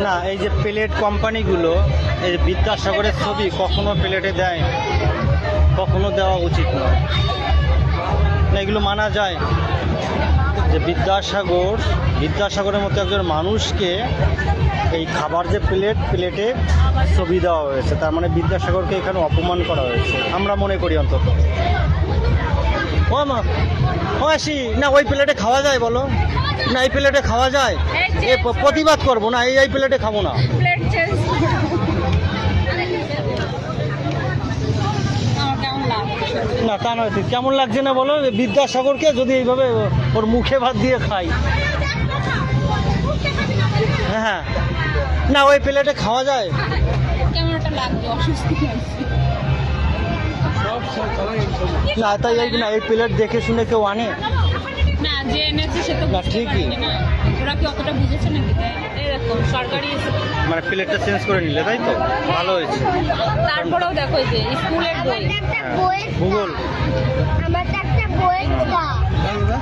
না, এই যে প্লেট কোম্পানিগুলো, এই যে বিদ্যাসাগরের ছবি কখনো প্লেটে দেয়, কখনো দেওয়া উচিত নয়। না, এগুলো মানা যায় যে বিদ্যাসাগরের মতো একজন মানুষকে এই খাবার যে প্লেটে ছবি দেওয়া হয়েছে, তার মানে বিদ্যাসাগরকে এখানে অপমান করা হয়েছে, আমরা মনে করি অন্তত। ও মা, ও আসি না, ওই প্লেটে খাওয়া যায় বলো না, এই প্লেটে খাওয়া যায়? এ প্রতিবাদ করবো না, এই প্লেটে খাবো না। না, তা নয়, কেমন লাগছে না বলো বিদ্যাসাগরকে যদি এইভাবে ওর মুখে ভাত দিয়ে খাই? হ্যাঁ, না ওই প্লেটে খাওয়া যায়? না, তাই না, এই প্লেট দেখে শুনে কেউ আনে না, যে এনেছে সে তো না, ঠিকই। ওরা কি অতটা বুঝেছে নাকি? এরকম সরকারি মানে প্লেটটা চেঞ্জ করে নিলে, তাই তো ভালো হয়েছে। তারপরেও দেখো যে স্কুলের বই, ভূগোল। আমার একটা বই